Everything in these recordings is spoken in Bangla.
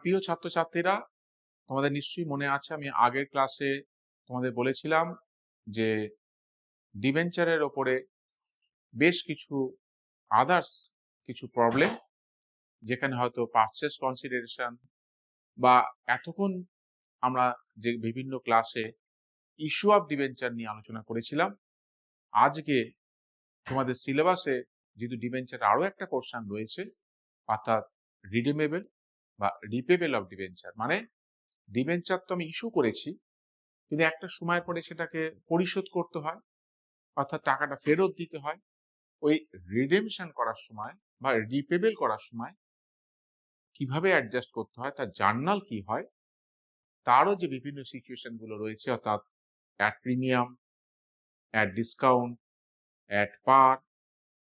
প্রিয় ছাত্রছাত্রীরা, তোমাদের নিশ্চয়ই মনে আছে আমি আগের ক্লাসে তোমাদের বলেছিলাম যে ডিবেঞ্চারের ওপরে বেশ কিছু আদার্স কিছু প্রবলেম, যেখানে হয়তো পারচেস কনসিডারেশন বা এতক্ষণ আমরা যে বিভিন্ন ক্লাসে ইস্যু অফ ডিবেঞ্চার নিয়ে আলোচনা করেছিলাম, আজকে তোমাদের সিলেবাসে যেহেতু ডিবেঞ্চার আরো একটা কোশ্চেন রয়েছে, অর্থাৎ রিডিমেবল বা রিপেবল অফ ডিবেঞ্চার, মানে ডিবেঞ্চার তো আমি ইস্যু করেছি কিন্তু একটা সময়ের পরে সেটাকে পরিশোধ করতে হয়, অর্থাৎ টাকাটা ফেরত দিতে হয়। ওই রিডেমশন করার সময় বা রিপেবল করার সময় কিভাবে অ্যাডজাস্ট করতে হয়, তার জার্নাল কি হয়, তারও যে বিভিন্ন সিচুয়েশন গুলো রয়েছে, অর্থাৎ at premium, at discount, at par,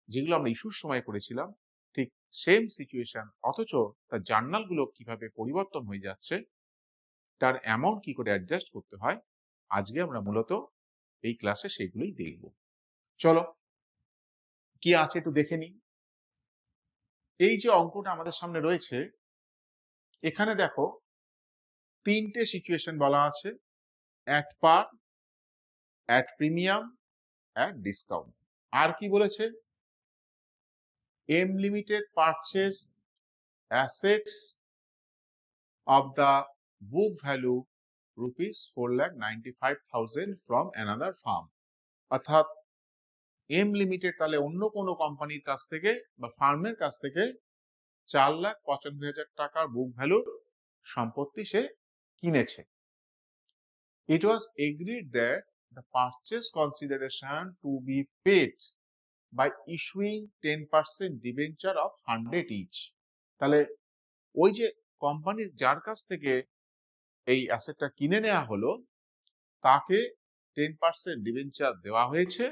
যেগুলো আমরা ইস্যুর সময় করেছিলাম, ঠিক সেম সিচুয়েশন, অথচ তার জার্নাল গুলো কিভাবে পরিবর্তন হয়ে যাচ্ছে, তার অ্যামাউন্ট কি করে অ্যাডজাস্ট করতে হয়, আজকে আমরা মূলত এই ক্লাসে সেগুলোই দেখব। চলো কি আছে একটু দেখে নিই। এই যে অঙ্কটা আমাদের সামনে রয়েছে, এখানে দেখো তিনটে সিচুয়েশন বলা আছে: at par, at premium, at discount. আর কি বলেছে? M limited purchase assets of the book value ₹4,95,000 from another firm. অর্থাৎ এম লিমিটেড তাহলে অন্য কোনো কোম্পানির কাছ থেকে বা ফার্মের কাছ থেকে 4,95,000 টাকার বুক ভ্যালুর সম্পত্তি সে কিনেছে। It was agreed that the purchase consideration to be paid by issuing 10% debenture of 100 each. তাহলে ওই যে কোম্পানির যার কাছ থেকে এই অ্যাসেটটা কিনে নেওয়া হলো, তাকে 10% ডিবেঞ্চার দেওয়া হয়েছে,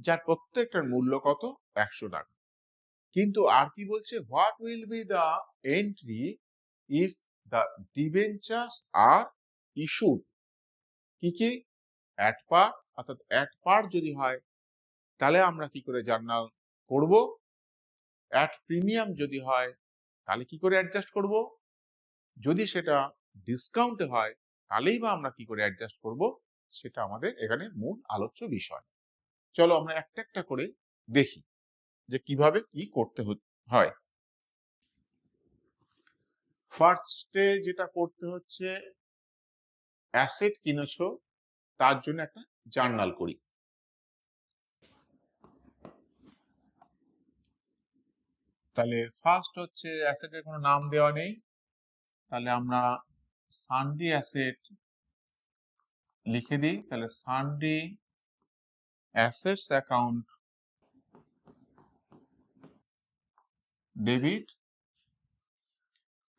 যার প্রত্যেকটার মূল্য কত? 100 টাকা। কিন্তু আর কি বলছে? What will be the entry if the debentures are issued? কি কি? অ্যাট পার, অর্থাৎ অ্যাট পার যদি হয় তাহলে আমরা কি করে জার্নাল করব, অ্যাট প্রিমিয়াম যদি হয় তাহলে কি করে অ্যাডজাস্ট করব, যদি সেটা ডিসকাউন্টে হয় তাহলেই বা আমরা কি করে অ্যাডজাস্ট করব, সেটা আমাদের এখানে মূল আলোচ্য বিষয়। চলো আমরা একটা একটা করে দেখি যে কিভাবে কি করতে হয়। ফার্স্টে যেটা করতে হচ্ছে, অ্যাসেট কিনেছো, তার জন্য একটা জার্নাল করি। তাহলে ফার্স্ট হচ্ছে অ্যাসেটের কোনো নাম দেওয়া নেই, তাহলে আমরা সানডি অ্যাসেট লিখে দিই। তাহলে সানডি অ্যাসেটস অ্যাকাউন্ট ডেবিট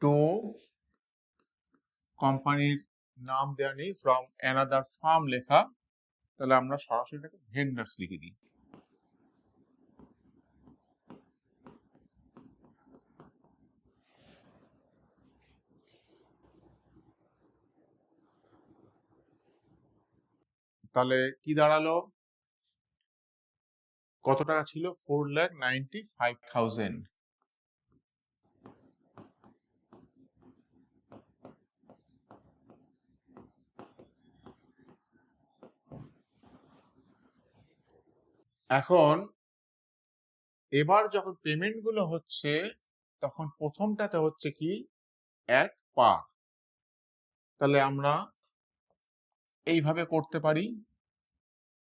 টু, কোম্পানির নাম দেওয়া নেই, ফ্রম অ্যানাদার ফার্ম লেখা, তাহলে আমরা সরাসরি এটাকে ভেন্ডার্স লিখে দিই। তাহলে কি দাঁড়ালো? কত টাকা ছিল? 4,95,000। এখন এবার যখন পেমেন্ট গুলো হচ্ছে, তখন প্রথমটাতে হচ্ছে কি? অ্যাট পার। তাহলে আমরা এইভাবে করতে পারি,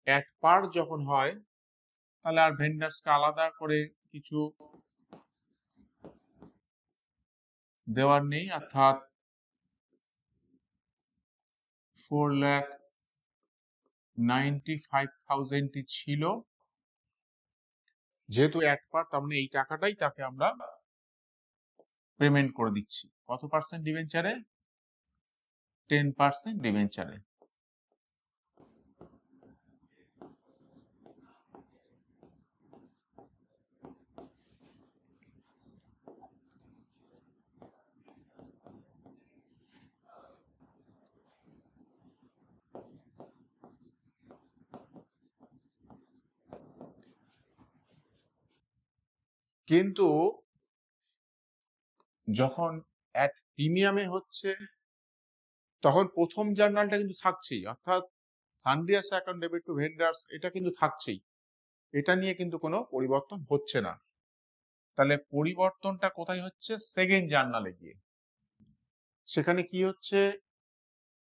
অ্যাট পার যখন হয় তাহলে আর ভেন্ডার্সকে আলাদা করে কিছু দেওয়ার নেই, অর্থাৎ 4,95,000 ছিল, যেহেতু অ্যাট পার, তার মানে এই টাকাটাই তাকে আমরা পেমেন্ট করে দিচ্ছি। কত পার্সেন্ট ডিবেঞ্চারে? 10% ডিবেঞ্চারে। কিন্তু যখন অ্যাট প্রিমিয়ামে হচ্ছে তখন প্রথম জার্নালটা কিন্তু থাকছেই, অর্থাৎ সানডিয়াস অ্যাকাউন্ট ডেবিট টু ভেন্ডার্স এটা কিন্তু থাকছেই, এটা নিয়ে কিন্তু কোনো পরিবর্তন হচ্ছে না। তাহলে পরিবর্তনটা কোথায় হচ্ছে? সেকেন্ড জার্নালে গিয়ে। সেখানে কি হচ্ছে?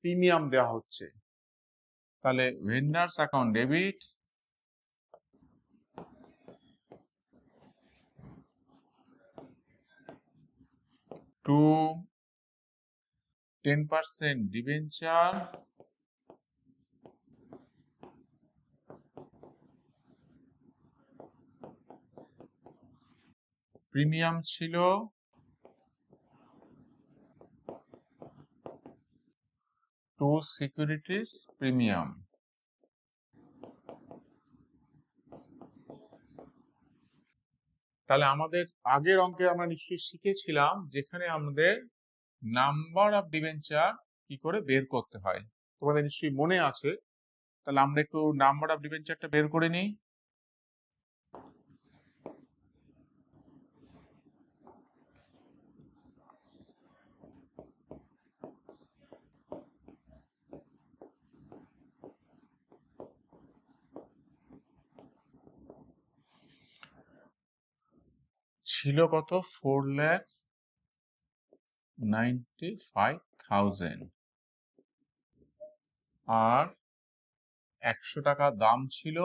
প্রিমিয়াম দেওয়া হচ্ছে। তাহলে vendors account debit two 10% debenture premium ছিল 2 সিকিউরিটিজ প্রিমিয়াম। তাহলে আমাদের আগের অঙ্কে আমরা নিশ্চয়ই শিখেছিলাম যেখানে আমাদের নাম্বার অফ ডিবেঞ্চার কি করে বের করতে হয়, তোমাদের নিশ্চয়ই মনে আছে। তাহলে আমরা একটু নাম্বার অফ ডিবেঞ্চারটা বের করে নিই। ছিল কত? 4,95,000 আর 100 টাকা দাম ছিল,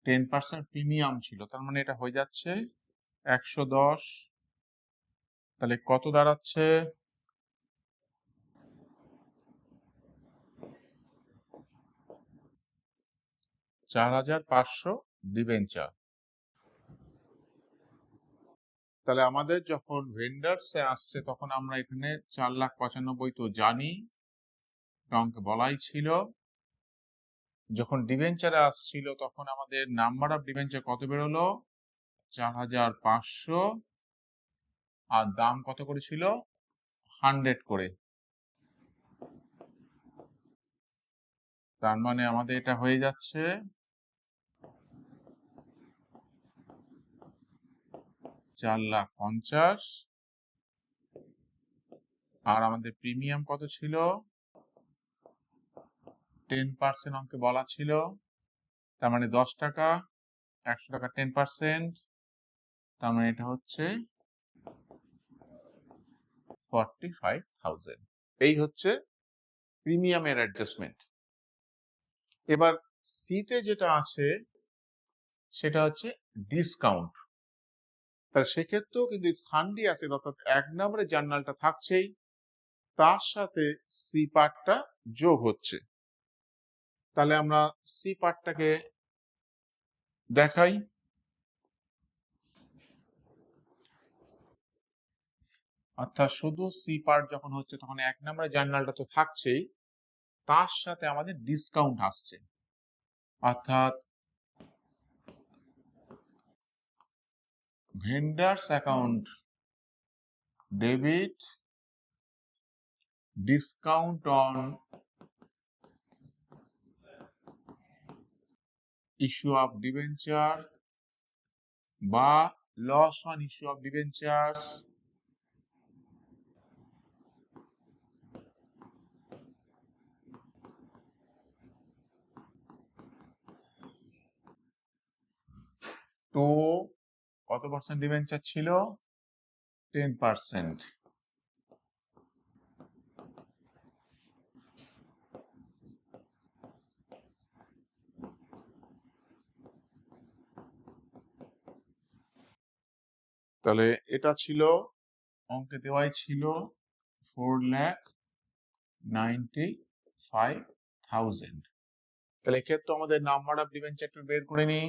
10% প্রিমিয়াম ছিল, তার মানে এটা হয়ে যাচ্ছে 110। তাহলে কত দাঁড়াচ্ছে? 4,500 ডিবেঞ্চার। তাহলে আমাদের যখন ভেন্ডার্সে আসছে তখন আমরা এখানে 4,95,000 তো জানি, অঙ্কে বলাই ছিল। যখন ডিবেঞ্চারে আসছিল তখন আমাদের নাম্বার অফ ডিবেঞ্চার কত বেরোলো? 4,500 আর দাম কত করে ছিল? 100 করে। তার মানে আমাদের এটা হয়ে যাচ্ছে 4,50,000 আর আমাদের প্রিমিয়াম কত ছিল? 10% অঙ্কে বলা ছিল, তার মানে 10 টাকা, 100 টাকা 10%, তার মানে এটা হচ্ছে 45,000। এই হচ্ছে প্রিমিয়ামের অ্যাডজাস্টমেন্ট। এবার সিতে যেটা আছে সেটা হচ্ছে ডিসকাউন্ট। তাহলে সেক্ষেত্রেও কিন্তু সানডে আছে, অর্থাৎ 1 নম্বরের জার্নালটা থাকছেই, তার সাথে সি পার্টটা যোগ হচ্ছে। তাহলে আমরা সি পার্টটাকে দেখাই। অর্থাৎ শুধু সি পার্ট যখন হচ্ছে তখন 1 নম্বরের জার্নালটা তো থাকছেই, তার সাথে আমাদের ডিসকাউন্ট আসছে। অর্থাৎ vendors account debit discount on issue of debenture বা loss on issue of debentures তো কত পার্সেন্ট ডিবেঞ্চার ছিল? 10%। তাহলে এটা ছিল, অঙ্কে দেওয়াই ছিল 4,95,000। তাহলে এক্ষেত্রে আমাদের নাম্বার অফ ডিবেঞ্চার একটু বের করে নিই।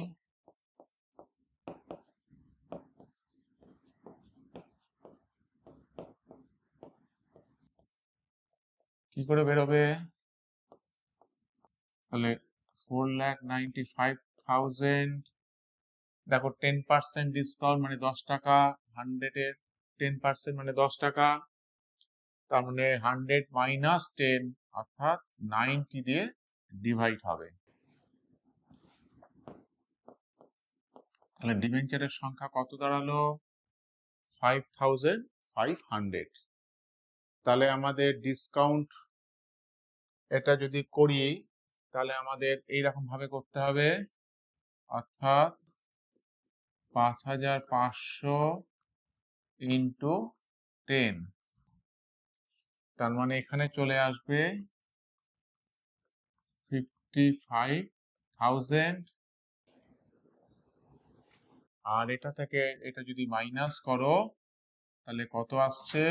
কি করে বেরোবে? তাহলে 4,95,000, দেখো 10% ডিসকাউন্ট মানে 10 টাকা, 100 এর 10% মানে 10 টাকা, তার মানে 100 মাইনাস 10 অর্থাৎ 90 দিয়ে ডিভাইড হবে। তাহলে ডিবেঞ্চারের সংখ্যা কত দাঁড়ালো? 5,500। তাহলে আমাদের ডিসকাউন্ট এটা যদি করি তাহলে আমাদের এইরকম ভাবে করতে হবে, অর্থাৎ 5,500 ইন্টু 10, তার মানে এখানে চলে আসবে 55,000। আর এটা থেকে এটা যদি মাইনাস করো তাহলে কত আসছে,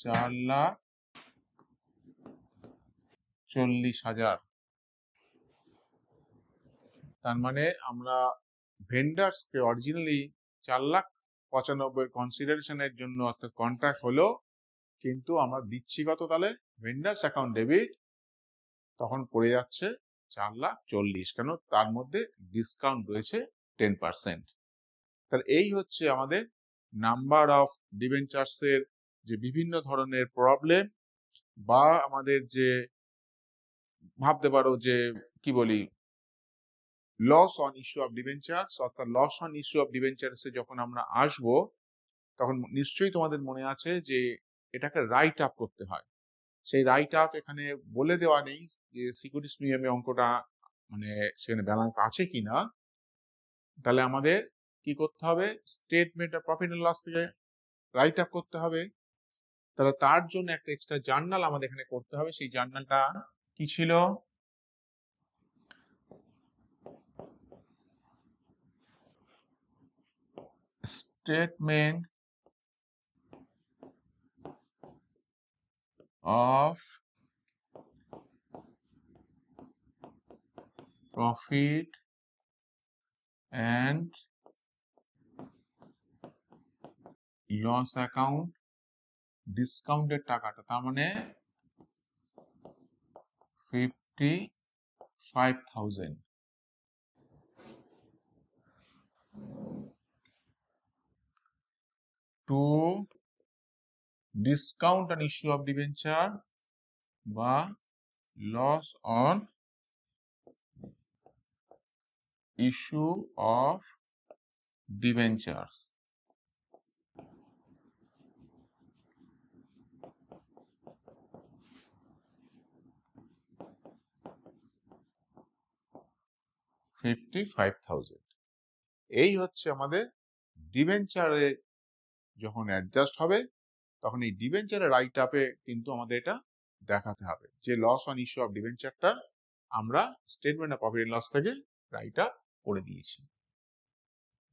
4,40,000। তার মানে আমরা ভেন্ডার্সকে অরিজিনালি 4,95,000 কনসিডারেশনের জন্য অর্থাৎ কন্ট্রাক্ট হলো, কিন্তু আমরা দিচ্ছি কত, তাহলে ভেন্ডার্স অ্যাকাউন্ট ডেবিট তখন পড়ে যাচ্ছে 4,40,000, কেন তার মধ্যে ডিসকাউন্ট রয়েছে 10%। তাহলে এই হচ্ছে আমাদের নাম্বার অফ ডিবেঞ্চার্স এর যে বিভিন্ন ধরনের প্রবলেম, বা আমাদের যে ভাবতে পারো যে কি বলি loss on issue of debentures, অর্থাৎ loss on issue of debentures এ যখন আমরা আসবো তখন নিশ্চয়ই তোমাদের মনে আছে যে এটাকে রাইট আপ করতে হয়। সেই রাইট আপ এখানে বলে দেওয়া নেই যে সিকিউরিটিজ প্রিমিয়ামে অঙ্কটা মানে সেখানে ব্যালেন্স আছে কিনা। তাহলে আমাদের কি করতে হবে, statement of profit and loss থেকে রাইট আপ করতে হবে। তাহলে তার জন্য একটা এক্সট্রা জার্নাল আমাদের এখানে করতে হবে। সেই জার্নালটা কি ছিল, statement of profit and loss account, ডিসকাউন্টের টাকাটা তার মানে 55,000 to discount on issue of debenture বা loss on issue of debenture. এই হচ্ছে আমাদের ডিবেঞ্চারে যখন অ্যাডজাস্ট হবে তখন এই ডিবেঞ্চারের রাইট আপে কিন্তু আমাদের এটা দেখাতে হবে যে লস অন ইস্যু অফ ডিবেঞ্চারটা আমরা statement of profit and loss থেকে রাইট আপ করে দিয়েছি।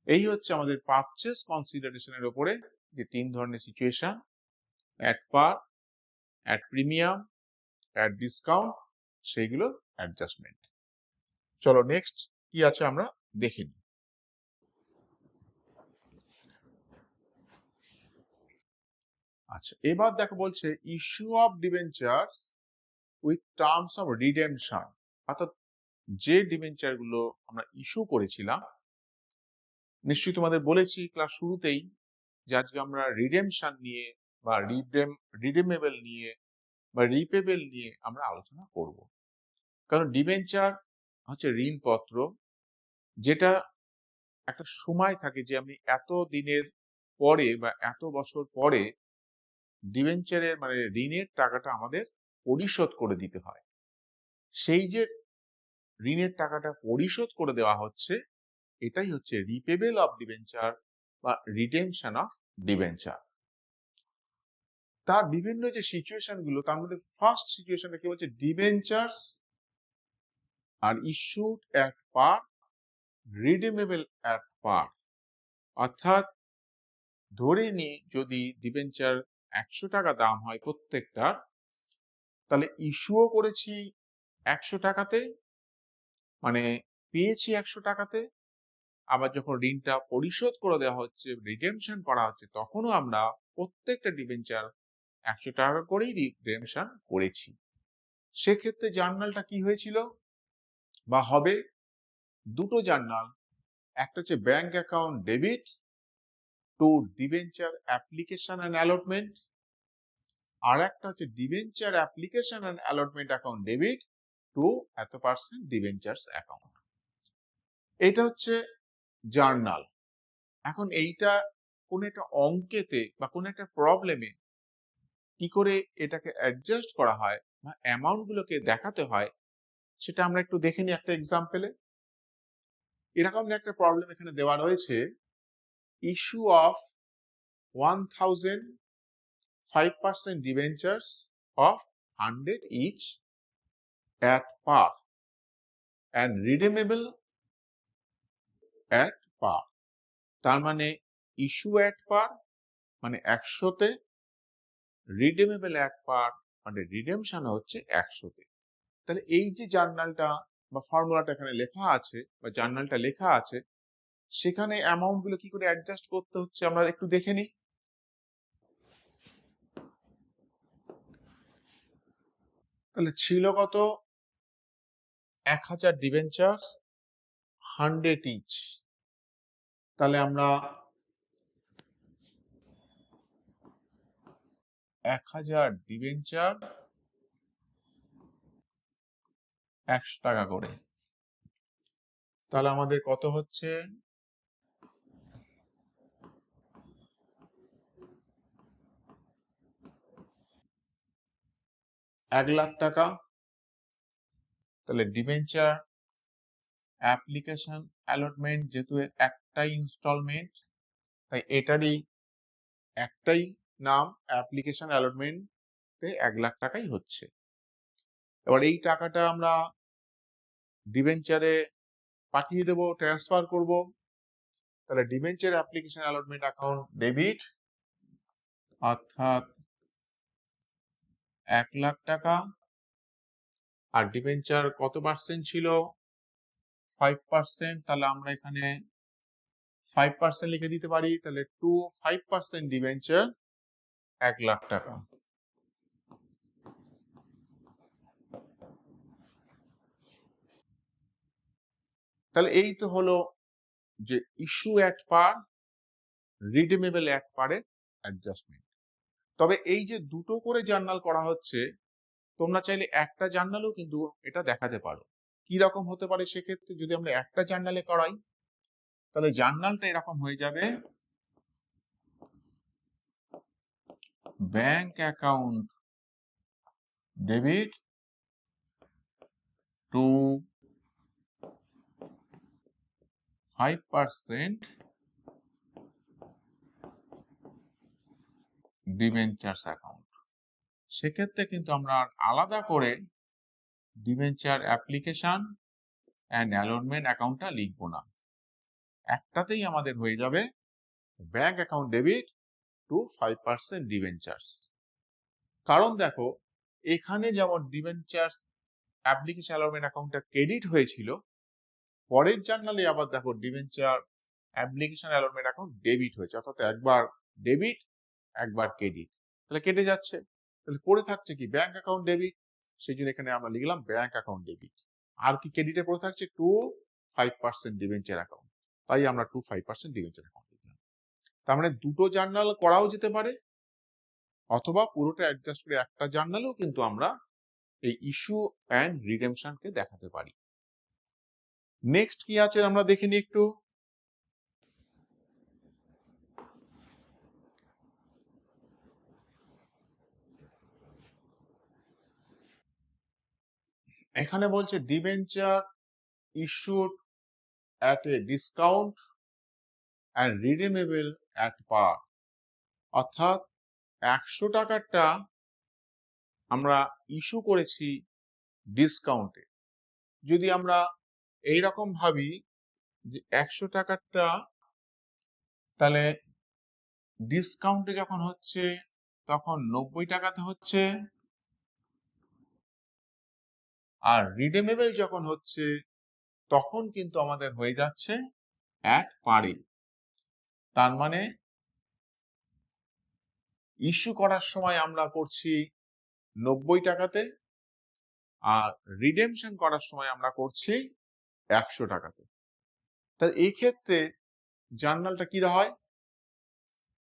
এই হচ্ছে আমাদের পারচেজ কনসিডারেশনের উপরে যে 3 ধরনের situation, at par, at premium, at discount, সেইগুলোর অ্যাডজাস্টমেন্ট। চলো নেক্সট কি আছে আমরা দেখে নিই। আচ্ছা, এবার দেখো বলছে issue of debentures with terms of redemption, অর্থাৎ যে ডিবেঞ্চার গুলো আমরা ইস্যু করেছিলাম, নিশ্চয়ই তোমাদের বলেছি ক্লাস শুরুতেই যে আজকে আমরা রিডেমশন নিয়ে বা রিডেমেবল নিয়ে বা রিপেবল নিয়ে আমরা আলোচনা করব। কারণ ডিবেঞ্চার হচ্ছে ঋণপত্র, যেটা একটা সময় থাকে যে আমি এত দিনের পরে বা এত বছর পরে ডিবেঞ্চারের মানে ঋণের টাকাটা আমাদের পরিশোধ করে দিতে হয়। সেই যে ঋণের টাকাটা পরিশোধ করে দেওয়া হচ্ছে, এটাই হচ্ছে রিপেবল অফ ডিবেঞ্চার বা রিডেমশন অফ ডিবেঞ্চার। তার বিভিন্ন যে সিচুয়েশন গুলো, তার মধ্যে ফার্স্ট সিচুয়েশনটা কি বলছে, debentures are issued at par, redeemable at par. অর্থাৎ ধরে নি যদি ডিবেঞ্চার 100 টাকা দাম হয় প্রত্যেকটার, তাহলে ইস্যুও করেছি 100 টাকাতে, মানে পেয়েছি 100 টাকাতে, আবার যখন ঋণটা পরিশোধ করে দেওয়া হচ্ছে, রিডেমশন করা হচ্ছে, তখনও আমরা প্রত্যেকটা ডিবেঞ্চার 100 টাকা করেই রিডেমশন করেছি। সেক্ষেত্রে জার্নালটা কি হয়েছিল বা হবে, দুটো জার্নাল, একটা হচ্ছে bank account debit to debenture application and allotment, আর একটা হচ্ছে debenture application and allotment account debit to এত পার্সেন্ট ডিবেঞ্চার্স অ্যাকাউন্ট। এটা হচ্ছে জার্নাল। এখন এইটা কোনো একটা অঙ্কেতে বা কোনো একটা প্রবলেমে কি করে এটাকে অ্যাডজাস্ট করা হয় বা অ্যামাউন্ট গুলোকে দেখাতে হয়, সেটা আমরা একটু দেখে নিই একটা এক্সাম্পলে। এরকম একটা প্রবলেম এখানে দেওয়া রয়েছে, issue of 1000 5% debentures of 100 each at par and redeemable at par। তার মানে ইস্যু at par মানে 100-তে, রিডিমেবল at par মানে রিডেমশন হচ্ছে 100-তে। তাহলে এই যে জার্নালটা বা ফর্মুলাটা এখানে লেখা আছে বা জার্নালটা লেখা আছে, সেখানে অ্যামাউন্ট গুলো কি করে অ্যাডজাস্ট করতে হচ্ছে আমরা একটু দেখে নিই। তাহলে ছিল কত, 1000 ডিবেঞ্চার্স 100 ইচ। তাহলে আমরা 1000 ডিবেঞ্চার 100 টাকা করে, তাহলে আমাদের কত হচ্ছে, 1,00,000 টাকা। তাহলে ডিবেঞ্চার অ্যাপ্লিকেশন অ্যালটমেন্ট, যেহেতু একটাই ইনস্টলমেন্ট তাই এটারই একটাই নাম, অ্যাপ্লিকেশন অ্যালটমেন্টে 1,00,000 টাকাই হচ্ছে। এবার এই টাকাটা আমরা ডিবেঞ্চারে পাঠিয়ে দেব, ট্রান্সফার করব। তাহলে debenture application allotment account debit, অর্থাৎ 1,00,000 টাকা। আর ডিবেঞ্চার কত পার্সেন্ট ছিল, 5%। তাহলে আমরা এখানে 5% লিখে দিতে পারি। তাহলে 5% ডিবেঞ্চার 1,00,000 টাকা। তাহলে এই তো হলো যে issue at par, redeemable at পারে অ্যাডজাস্টমেন্ট। তবে এই যে দুটো করে জার্নাল করা হচ্ছে, তোমরা চাইলে একটা জার্নালও কিন্তু এটা দেখাতে পারো। কি রকম হতে পারে সেক্ষেত্রে, যদি আমরা একটা জার্নালে করাই, তাহলে জার্নালটা এরকম হয়ে যাবে, bank account debit to 5% debentures account. সেক্ষেত্রে কিন্তু আমরা আলাদা করে ডিবেঞ্চার অ্যাপ্লিকেশন অ্যান্ড অ্যালটমেন্ট অ্যাকাউন্টটা লিখবো না, একটাতেই আমাদের হয়ে যাবে bank account debit to 5% debentures. কারণ দেখো, এখানে যেমন ডিবেঞ্চার্স অ্যাপ্লিকেশন অ্যালটমেন্ট অ্যাকাউন্টটা ক্রেডিট হয়েছিল, পরের জার্নালে আবার দেখো debenture application allotment account debit হয়েছে, অর্থাৎ একবার ডেবিট একবার ক্রেডিট। তাহলে কেটে যাচ্ছে, তাহলে পড়ে থাকছে কি, ব্যাংক অ্যাকাউন্ট ডেবিট। সেই জন্য এখানে আমরা লিখলাম ব্যাংক অ্যাকাউন্ট ডেবিট। আর কি ক্রেডিটে পড়ে থাকছে, 5% ডিবেঞ্চার অ্যাকাউন্ট, তাই আমরা 5% ডিবেঞ্চার অ্যাকাউন্ট লিখলাম। তার মানে দুটো জার্নাল করাও যেতে পারে, অথবা পুরোটা অ্যাডজাস্ট করে একটা জার্নালেও কিন্তু আমরা এই ইস্যু অ্যান্ড রিডেমশনকে দেখাতে পারি। নেক্সট কি আছে আমরা দেখে নিই একটু। এখানে বলছে debenture issued at a discount and redeemable at par, অর্থাৎ 100 টাকারটা আমরা ইস্যু করেছি ডিসকাউন্টে। যদি আমরা এইরকম ভাবি যে 100 টাকারটা তাহলে ডিসকাউন্টে যখন হচ্ছে তখন 90 টাকাতে হচ্ছে, আর রিডিমেবল যখন হচ্ছে তখন কিন্তু আমাদের হয়ে যাচ্ছে অ্যাট পারে। তার মানে ইস্যু করার সময় আমরা করছি 90 টাকাতে, আর রিডেমশন করার সময় আমরা করছি 100 টাকাতে। তাহলে এই ক্ষেত্রে জার্নালটা কি হয়,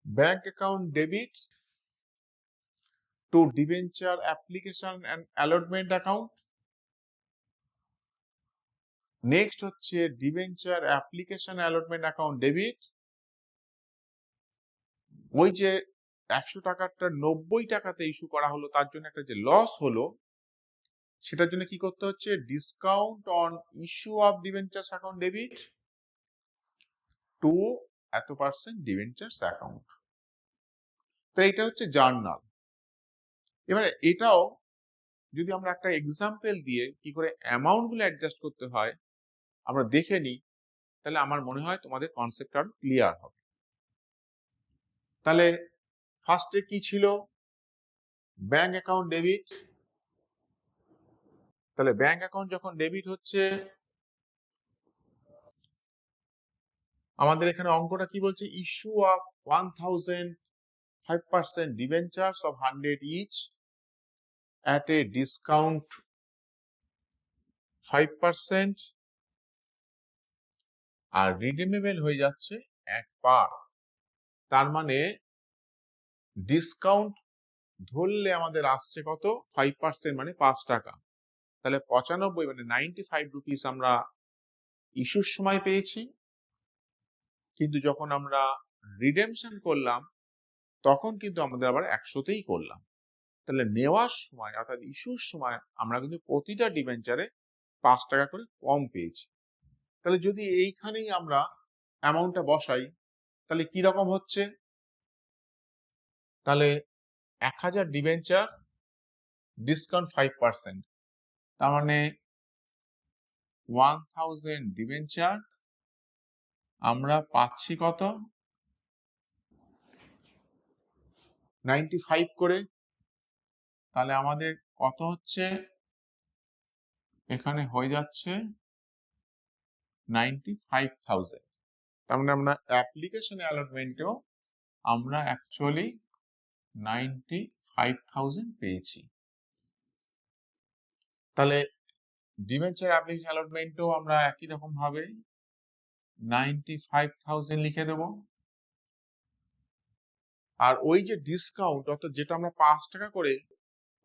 bank account debit to debenture application and allotment account. Next হচ্ছে debenture application allotment account debit ওই যে 100 টাকাটা 90 টাকাতে ইস্যু করা হলো, তার জন্য একটা যে লস হলো, সেটার জন্য কি করতে হচ্ছে? Discount on issue of debentures account debit to এত পার্সেন্ট ডিবেঞ্চার্স অ্যাকাউন্ট। তো এটা হচ্ছে জার্নাল। এবারে এটাও যদি আমরা একটা এক্সাম্পল দিয়ে কি করে অ্যামাউন্ট গুলো অ্যাডজাস্ট করতে হয় আমরা দেখে নিই, তাহলে আমার মনে হয় তোমাদের কনসেপ্ট আরো ক্লিয়ার হবে। তাহলে ফার্স্টে কি ছিল? Bank account debit. তাহলে ব্যাংক অ্যাকাউন্ট যখন ডেবিট হচ্ছে, আমাদের এখানে অঙ্কটা কি বলছে? Issue of 1000 5% debentures of 100 each at a discount 5%, আর রিডিমেবল হয়ে যাচ্ছে এক পার। তার মানে ডিসকাউন্ট ধরলে আমাদের আসছে কত? 5%, মানে 5 টাকা। তাহলে 95 মানে 95 রুপিস আমরা ইস্যুর সময় পেয়েছি, কিন্তু যখন আমরা রিডেমশন করলাম তখন কিন্তু আমাদের আবার 100তেই করলাম। তাহলে নেওয়ার সময় অর্থাৎ ইস্যুর সময় আমরা কিন্তু প্রতিটা ডিবেঞ্চারে 5 টাকা করে কম পেয়েছি। তাহলে যদি এইখানেই আমরা অ্যামাউন্টটা বসাই তাহলে কি রকম হচ্ছে? তাহলে 1000 ডিবেঞ্চার ডিসকাউন্ট 5%, তার মানে 1000 ডিবেঞ্চার আমরা পাচ্ছি কত? 95 করে। তাহলে আমাদের কত হচ্ছে? এখানে হয়ে যাচ্ছে 95,000। তার মানে আমরা অ্যাপ্লিকেশন অ্যালটমেন্টেও আমরা অ্যাকচুয়ালি 95,000 পেয়েছি। তাহলে ডিবেঞ্চার অ্যাপ্লিকেশন অ্যালটমেন্টেও আমরা একই রকম ভাবে 95,000 লিখে দেব। আর ওই যে ডিসকাউন্ট অর্থাৎ যেটা আমরা 5 টাকা করে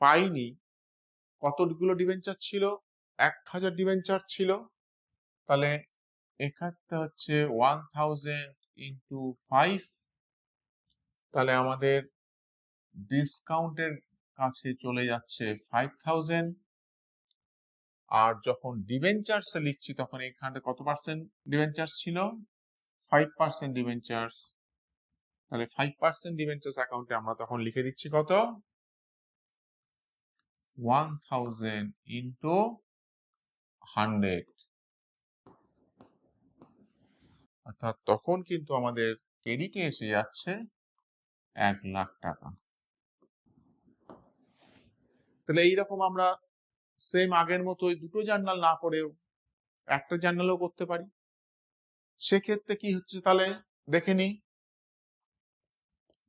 পাইনি, কতগুলো ডিবেঞ্চার ছিল? 1000 ডিবেঞ্চার ছিল। তাহলে এক্ষেত্রে হচ্ছে 1000 ইন্টু 5, তাহলে আমাদের ডিসকাউন্টের কাছে চলে যাচ্ছে 5000। আর যখন ডিবেঞ্চার্স লিখছি তখন এখানে কত পার্সেন্ট ডিবেঞ্চার্স ছিল? 5% ডিবেঞ্চার্স। তাহলে 5% ডিবেঞ্চার্স অ্যাকাউন্টে আমরা তখন লিখে দিচ্ছি কত? 1000 ইন্টু 100, অর্থাৎ তখন কিন্তু আমাদের ক্রেডিটে এসে যাচ্ছে 1 লাখ টাকা। তাহলে এইরকম আমরা সেম আগের মতোই দুটো জার্নাল না করেও একটা জার্নালও করতে পারি। সেক্ষেত্রে কি হচ্ছে তাহলে দেখে নিই,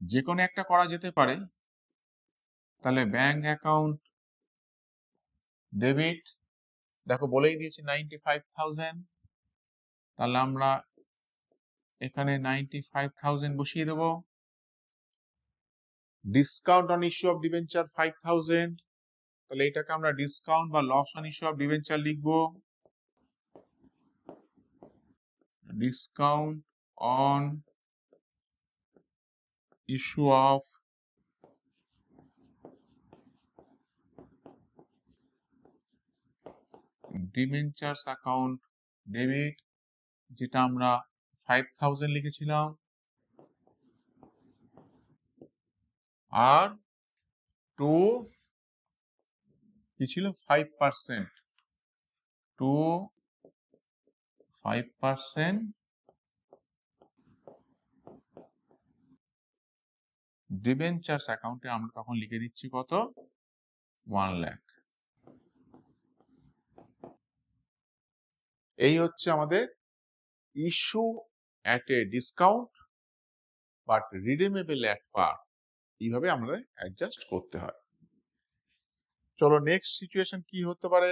যে কোনো একটা করা যেতে পারে। তাহলে ব্যাংক অ্যাকাউন্ট ডেবিট, দেখো বলেই দিয়েছি 95,000, তাহলে আমরা এখানে 95,000 বসিয়ে দেব। Discount on issue of debenture 5,000, তাহলে এটাকে আমরা ডিসকাউন্ট বা loss on issue of debenture লিখবো। Discount on issue of debentures account debit, যেটা আমরা 5,000 লিখেছিলাম, আর টু কি ছিল? 5%, টু 5% ডিবেঞ্চার্স অ্যাকাউন্টে আমরা তখন লিখে দিচ্ছি কত? 1 লাখ। এই হচ্ছে আমাদের issue at a discount but redeemable at par. এইভাবে আমাদের অ্যাডজাস্ট করতে হয়। চলো নেক্সট সিচুয়েশন কি হতে পারে?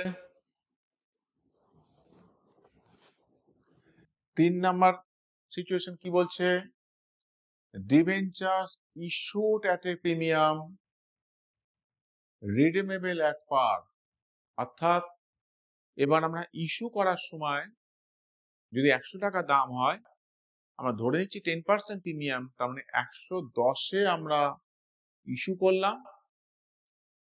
3 নাম্বার সিচুয়েশন কি বলছে? Debentures issued at a premium redeemable at par. অর্থাৎ এবার আমরা ইস্যু করার সময় যদি 100 টাকা দাম হয় আমরা ধরে নিচ্ছি 10% প্রিমিয়াম, তার মানে 110-এ আমরা ইস্যু করলাম,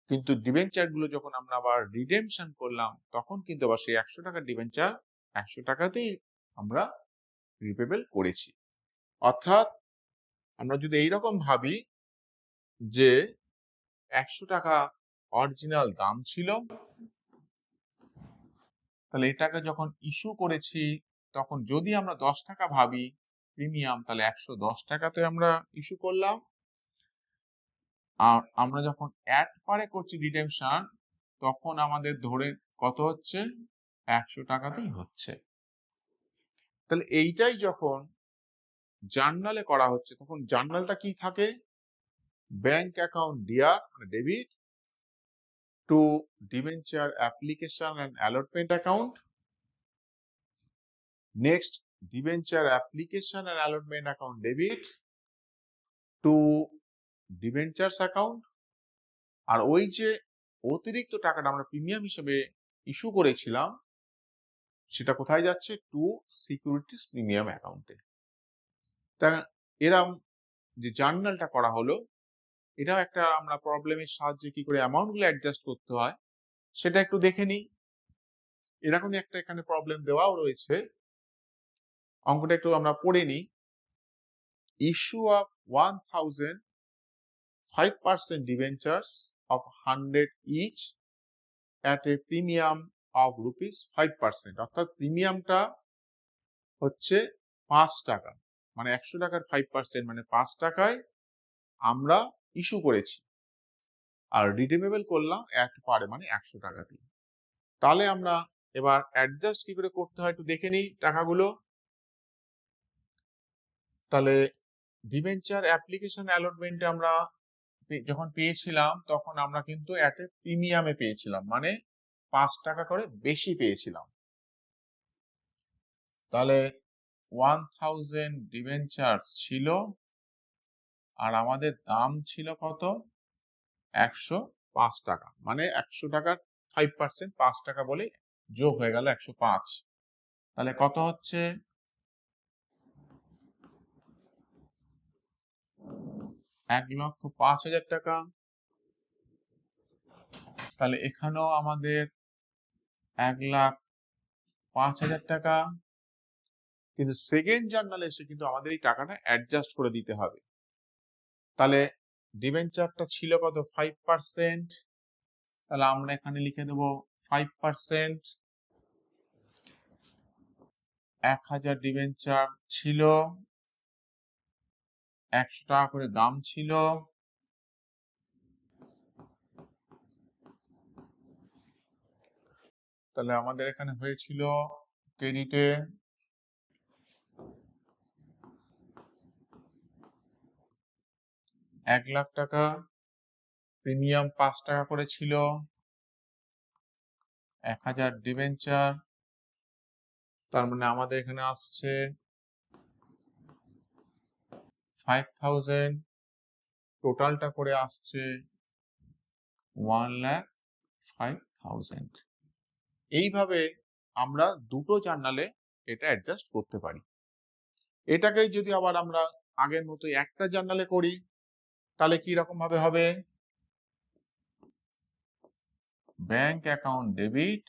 কিন্তু ডিবেঞ্চার গুলো যখন আমরা আবার রিডেমশন করলাম তখন কিন্তু আবার সেই 100 টাকার ডিবেঞ্চার 100 টাকাতেই আমরা রিপেবল করেছি। অর্থাৎ আমরা যদি এইরকম ভাবি যে 100 টাকা অরিজিনাল দাম ছিল, তাহলে এটাকে যখন ইস্যু করেছি তখন যদি আমরা 10 টাকা ভাবি প্রিমিয়াম, তাহলে 110 টাকাতে আমরা ইস্যু করলাম। আর আমরা যখন অ্যাট পারে করছি রিডেমশন, তখন আমাদের ধরে কত হচ্ছে, 100 টাকাতেই হচ্ছে। তাহলে এইটাই যখন জার্নালে করা হচ্ছে, তখন জার্নালটা কি থাকে, ব্যাংক অ্যাকাউন্ট ডিআর মানে debit to debenture application and allotment account, next debenture application and allotment account debit to debentures account, আর ওই যে অতিরিক্ত টাকাটা আমরা প্রিমিয়াম হিসেবে ইস্যু করেছিলাম সেটা কোথায় যাচ্ছে, টু সিকিউরিটিজ প্রিমিয়াম অ্যাকাউন্টে। তা এরম যে জার্নালটা করা হলো, এটাও একটা আমরা প্রবলেমের সাহায্যে কি করে অ্যামাউন্ট গুলো অ্যাডজাস্ট করতে হয় সেটা একটু দেখে নিই। এরকমই একটা এখানে প্রবলেম দেওয়াও রয়েছে, অঙ্কটা একটু আমরা পড়ে নিই। Issue of 1000 5% debentures of 100 each at a premium of rupees 5%, অর্থাৎ প্রিমিয়ামটা হচ্ছে 5 টাকা, মানে 100 টাকার 5% মানে 5 টাকায় আমরা ইস্যু করেছি, আর রিডিমেবল করলাম অ্যাট পারে মানে 100 টাকা দিয়ে। তাহলে আমরা এবার অ্যাডজাস্ট কি করে করতে হয় একটু দেখে নিই টাকাগুলো। তাহলে ডিবেঞ্চার অ্যাপ্লিকেশন অ্যালটমেন্টে আমরা যখন পেয়েছিলাম তখন আমরা কিন্তু অ্যাট এ প্রিমিয়ামে পেয়েছিলাম, মানে 5 টাকা করে বেশি পেয়েছিলাম। তাহলে 1000 ডিবেঞ্চার্স ছিল আর আমাদের দাম ছিল কত, 105 টাকা, মানে 100 টাকার 5% 5 টাকা বলে যোগ হয়ে গেল 105। তাহলে কত হচ্ছে, 1,05,000 টাকা। তাহলে এখানেও আমাদের 1,05,000 টাকা, কিন্তু সেকেন্ড জার্নালে এসে কিন্তু আমাদের এই টাকাটা অ্যাডজাস্ট করে দিতে হবে। তাহলে ডিবেঞ্চারটা ছিল কত, 5%, তাহলে আমরা এখানে লিখে দেবো 5%। 1000 ডিবেঞ্চার ছিল, 100 টাকা করে দাম ছিল, তাহলে আমাদের এখানে হয়েছিল ক্রেডিটে 1 লাখ টাকা, প্রিমিয়াম 5 টাকা করে ছিল, 1000 ডিবেঞ্চার, তার মানে আমাদের এখানে আসছে 5000, টোটালটা করে আসছে 1,05,000। এইভাবে আমরা দুটো জার্নালে এটা অ্যাডজাস্ট করতে পারি। এটাকেই যদি আবার আমরা আগের মতো একটা জার্নালে করি তাহলে কি রকম ভাবে হবে, ব্যাংক অ্যাকাউন্ট ডেবিট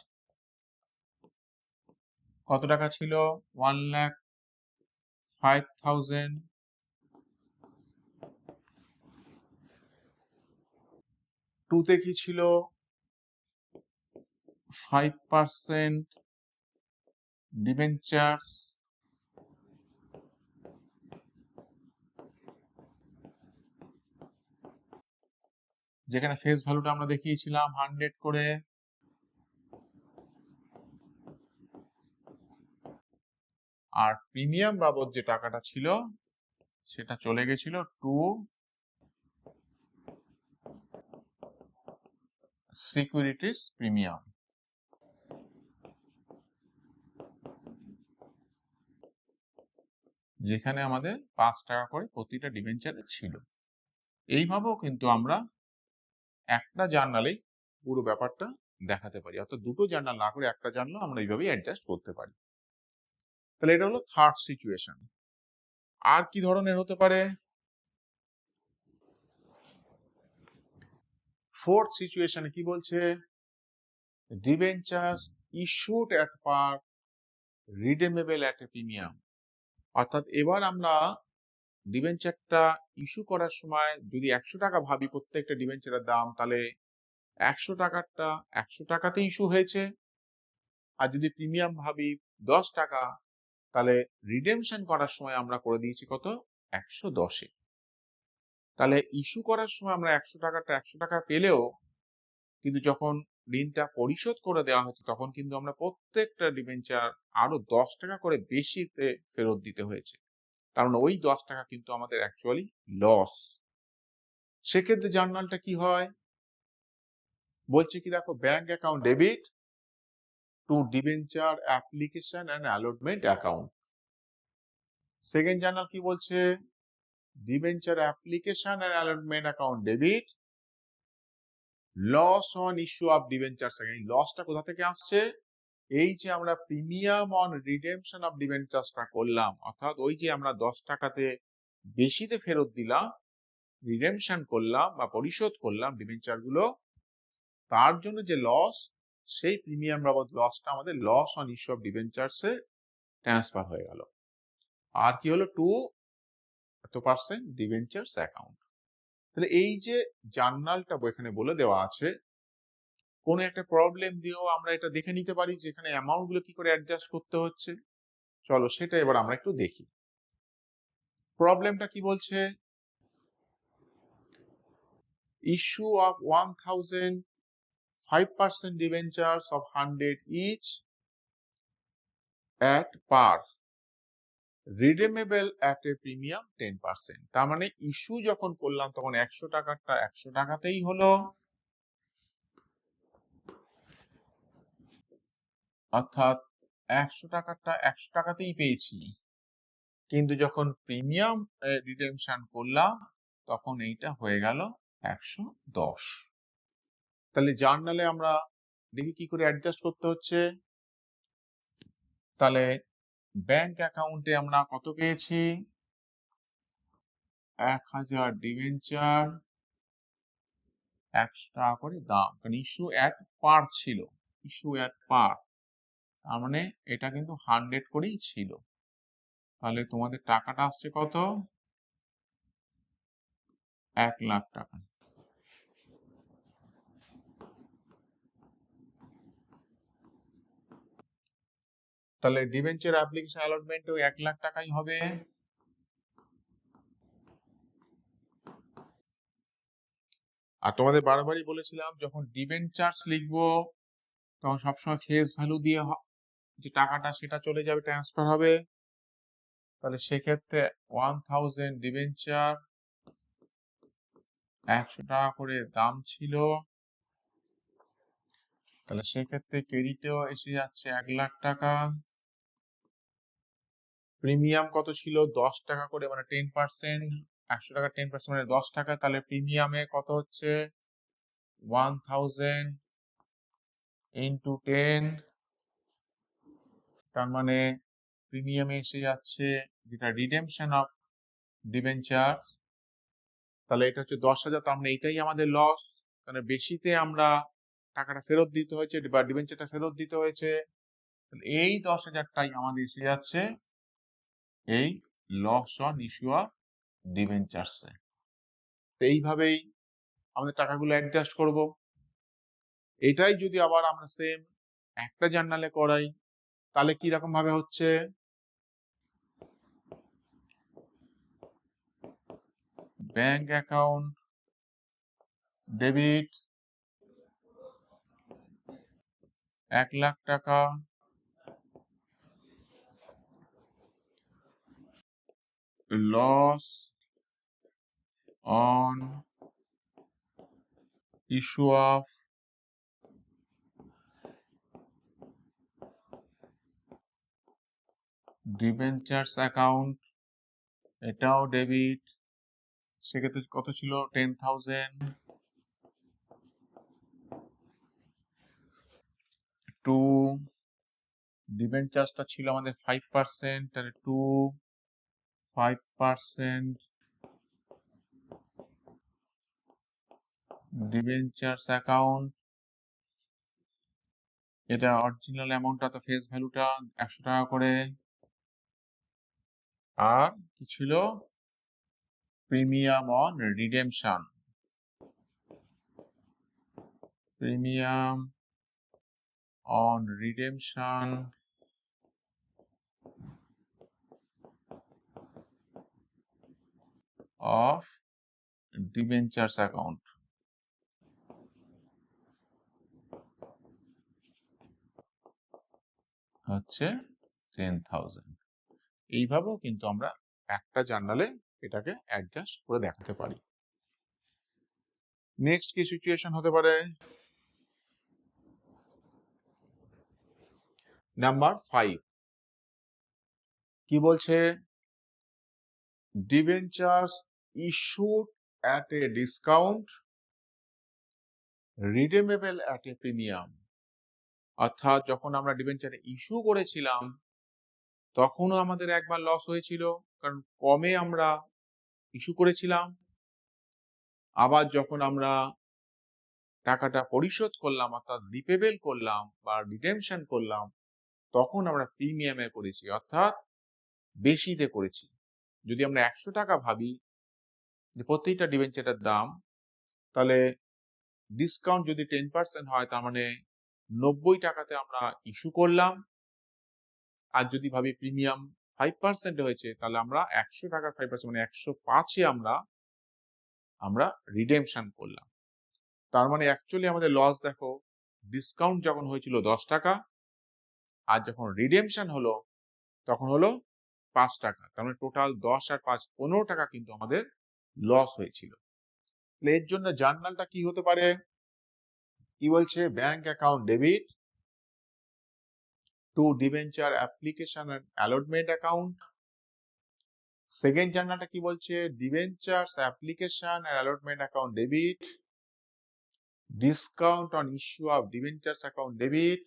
কত টাকা ছিল, 1,05,000, টুতে কি ছিল, 5% ডিবেঞ্চার্স, যেখানে ফেস ভ্যালুটা আমরা দেখিয়েছিলাম 100 করে, আর প্রিমিয়াম বাবদ যে টাকাটা ছিল সেটা চলে গেছিল টু সিকিউরিটিজ প্রিমিয়াম, যেখানে আমাদের 5 টাকা করে প্রতিটা ডিবেঞ্চারে ছিল। এইভাবেও কিন্তু আমরা একটা জার্নালেই পুরো ব্যাপারটা দেখাতে পারি, অর্থাৎ দুটো জার্নাল না করে একটা জার্নাল আমরা এইভাবেই অ্যাডজাস্ট করতে পারি। তাহলে এটা হলো থার্ড সিচুয়েশন। আর কি ধরনের হতে পারে? ফোর্থ সিচুয়েশনে কি বলছে? Debentures issued at par redeemable at a premium. অর্থাৎ এবার আমরা ডিবেঞ্চারটা ইস্যু করার সময় যদি 100 টাকা ভাবি প্রত্যেকটা ডিবেঞ্চারের দাম, তাহলে 100 টাকারটা 100 টাকাতে ইস্যু হয়েছে। আর যদি প্রিমিয়াম ভাবি 10 টাকা, তাহলে রিডেমশন করার সময় আমরা করে দিয়েছি কত? 110-এ। তাহলে ইস্যু করার সময় আমরা 100 টাকাটা 100 টাকা পেলেও কিন্তু যখন ঋণটা পরিশোধ করে দেওয়া হচ্ছে তখন কিন্তু আমরা প্রত্যেকটা ডিবেঞ্চার আরো 10 টাকা করে বেশিতে ফেরত দিতে হয়েছে। কারণ ওই 10 টাকা কিন্তু আমাদের অ্যাকচুয়ালি লস। সেক্ষেত্রে জার্নালটা কি হয়? বলছে কি দেখো, bank account debit to debenture application and allotment account. Second journal কি বলছে? Debenture application and allotment account debit loss on issue of debenture. এই লসটা কোথা থেকে আসছে? এই যে আমরা প্রিমিয়াম অন রিডেমশন অফ ডিবেঞ্চার্সটা করলাম, অর্থাৎ ওই যে আমরা 10 টাকাতে বেশিতে ফেরত দিলাম, রিডেমশন করলাম বা পরিশোধ করলাম ডিবেঞ্চার গুলো, তার জন্য যে লস, সেই প্রিমিয়াম বাবদ লসটা আমাদের লস অন ইস্যু অফ ডিবেঞ্চার্সে ট্রান্সফার হয়ে গেল। আর কি হলো? টু এত পার্সেন্ট ডিবেঞ্চার্স অ্যাকাউন্ট। তাহলে এই যে জার্নালটা এখানে বলে দেওয়া আছে, কোন একটা প্রবলেম দিয়েও আমরা এটা দেখে নিতে পারি যে এখানে অ্যামাউন্ট গুলো কি করে অ্যাডজাস্ট করতে হচ্ছে। চলো সেটা এবার আমরা একটু দেখি। প্রবলেমটা কি বলছে? Issue of 1000 5% debentures of 100 each at par redeemable at a premium 10%। তার মানে ইস্যু যখন করলাম তখন 100 টাকাটা 100 টাকাতেই হলো, অর্থাৎ 100 টাকাটা 100 টাকাতেই পেয়েছি। কিন্তু যখন প্রিমিয়াম রিডেমশন করলাম তখন এইটা হয়ে গেল 110। তাহলে জার্নালে আমরা দেখি কি করে অ্যাডজাস্ট করতে হচ্ছে। তাহলে ব্যাংক অ্যাকাউন্টে আমরা কত পেয়েছি? 1000 ডিবেঞ্চার, 100 টাকা করে দাম, কারণ ইস্যু অ্যাট পার ছিল, ইস্যু অ্যাট পার, তার মানে এটা কিন্তু 100 করেই ছিল। তাহলে তোমাদের টাকাটা আসছে কত? 1 লাখ টাকা। তাহলে ডিবেঞ্চার অ্যাপ্লিকেশন অ্যালটমেন্টও 1 লাখ টাকাই হবে। আর তোমাদের বারবারই বলেছিলাম যখন ডিবেঞ্চার্স লিখবো তখন সবসময় ফেস ভ্যালু দিয়ে যে টাকাটা সেটা চলে যাবে, ট্রান্সফার হবে। তাহলে সেক্ষেত্রে 1000 ডিবেঞ্চার, 100 টাকা করে দাম ছিল, তাহলে সেক্ষেত্রে ক্রেডিটেও এসে যাচ্ছে 1 লাখ টাকা। প্রিমিয়াম কত ছিল? 10 টাকা করে, মানে 10%, 100 টাকা 10% মানে 10 টাকা। তাহলে প্রিমিয়ামে কত হচ্ছে? 1000 ইন্টু 10, তার মানে প্রিমিয়ামে এসে যাচ্ছে যেটা রিডেমশন অফ ডিবেঞ্চার্স, তাহলে এটা হচ্ছে 10,000। তার মানে এইটাই আমাদের লস, কারণ বেশিতে আমরা টাকাটা ফেরত দিতে হয়েছে বা ডিবেঞ্চারটা ফেরত দিতে হয়েছে। এই 10,000টাই আমাদের এসে যাচ্ছে এই loss on issue of debentures. এইভাবেই আমাদের টাকাগুলো অ্যাডজাস্ট করব। এটাই যদি আবার আমরা সেম একটা জার্নালে করাই তাহলে কি রকম ভাবে হচ্ছে? ব্যাংক অ্যাকাউন্ট ডেবিট 1 লাখ টাকা, loss on issue of debentures account, এটাও ডেবিট। সেক্ষেত্রে কত ছিল? 10,000 টু ডিবেঞ্চার্সটা ছিল আমাদের 5%, তাহলে 2 5 10% ডিবেঞ্চার্স অ্যাকাউন্ট, এটা অরিজিনাল অ্যামাউন্টটা তো ফেস ভ্যালুটা 100 টাকা করে, আর কি ছিল premium on redemption, premium on redemption of debentures account হচ্ছে 10,000। এইভাবেও কিন্তু আমরা একটা জার্নালে এটাকে অ্যাডজাস্ট করে দেখাতে পারি। নেক্সট কি সিচুয়েশন হতে পারে? নাম্বার 5 কি বলছে? Debentures issued at a discount redeemable at a premium. অর্থাৎ যখন আমরা ডিবেঞ্চার ইস্যু করেছিলাম তখনও আমাদের একবার লস হয়েছিল, কারণ কমে আমরা ইস্যু করেছিলাম। আবার যখন আমরা টাকাটা পরিশোধ করলাম অর্থাৎ রিপেবল করলাম বা রিডেমশন করলাম তখন আমরা প্রিমিয়ামে করেছি, অর্থাৎ বেশিতে করেছি। যদি আমরা 100 টাকা ভাবি যে প্রত্যেকটা ডিবেঞ্চারের দাম, তাহলে ডিসকাউন্ট যদি 10% হয় তার মানে 90 টাকাতে আমরা ইস্যু করলাম। আর যদি ভাবি প্রিমিয়াম 5% হয়েছে তাহলে আমরা 100 টাকার 5% মানে 105-এ আমরা রিডেমশন করলাম। তার মানে অ্যাকচুয়ালি আমাদের লস দেখো, ডিসকাউন্ট যখন হয়েছিল 10 টাকা আর যখন রিডেমশন হলো তখন হলো 5 টাকা। তার মানে টোটাল 10 আর 5 15 টাকা কিন্তু আমাদের লস হয়েছিল। এর জন্য জার্নালটা কি হতে পারে? কি বলছে? Bank account debit to debenture application and allotment account. Second জার্নালটা কি বলছে? Debentures application and allotment account debit, discount on issue of debentures account debit,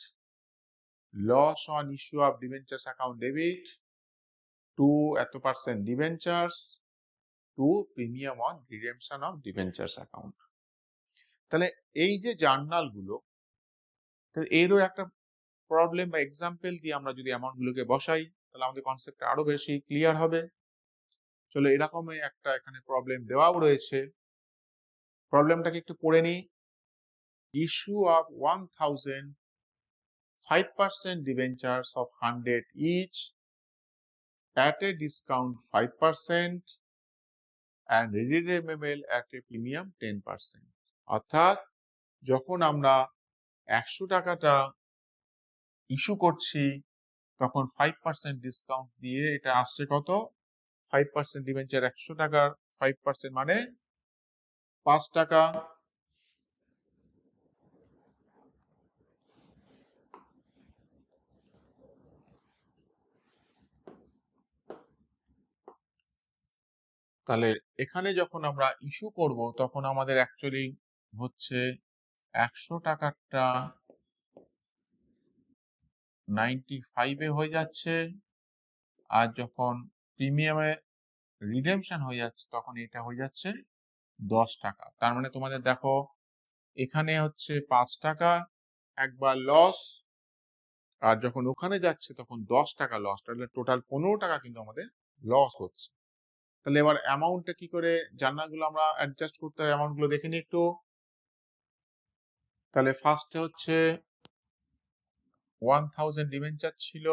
loss on issue of debentures account debit to এত% debentures to premium on redemption of debentures account. তাহলে এই যে জার্নাল গুলো, এরও একটা প্রবলেম বা এক্সাম্পল দিয়ে আমরা যদি অ্যামাউন্ট গুলোকে বসাই তাহলে আমাদের কনসেপ্টটা আরো বেশি ক্লিয়ার হবে। চলো এরকমই একটা এখানে প্রবলেম দেওয়াও রয়েছে, প্রবলেমটাকে একটু পড়ে নিই। Issue of 1000 5% debentures of 100 each at a discount 5% and redeemable at a premium 10%। অর্থাৎ যখন আমরা 100 টাকাটা ইস্যু করছি তখন 5% ডিসকাউন্ট দিয়ে এটা আসছে কত? 5% ডিবেঞ্চার 100 টাকার 5% মানে 5 টাকা। তাহলে এখানে যখন আমরা ইস্যু করব তখন আমাদের অ্যাকচুয়ালি হচ্ছে 100 টাকারটা 95-এ হয়ে যাচ্ছে, আর যখন প্রিমিয়ামে রিডেমশন হয়ে যাচ্ছে তখন এটা হয়ে যাচ্ছে 10 টাকা। তার মানে তোমাদের দেখো এখানে হচ্ছে 5 টাকা একবার লস, আর যখন ওখানে যাচ্ছে তখন 10 টাকা লস, তাহলে টোটাল 15 টাকা কিন্তু আমাদের লস হচ্ছে। তাহলে এবার অ্যামাউন্টটা কি করে জার্নালগুলো আমরা অ্যাডজাস্ট করতে হয়, অ্যামাউন্ট গুলো দেখে নিই একটু। তাহলে ফার্স্টে হচ্ছে 1000 ডিবেঞ্চার ছিল,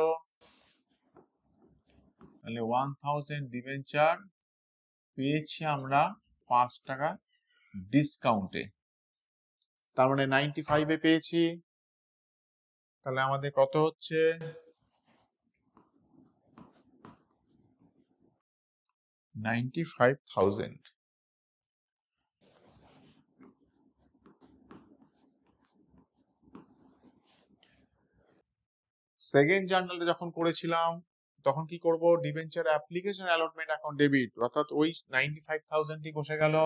তাহলে 1000 ডিবেঞ্চার পেয়েছি আমরা 5 টাকা ডিসকাউন্টে, তার মানে 95-এ পেয়েছি। তাহলে আমাদের কত হচ্ছে? 95,000। সেকেন্ড জার্নালটা যখন করেছিলাম তখন কি করব? Debenture application allotment account debit, অর্থাৎ ওই 95,000টি বসে গেল।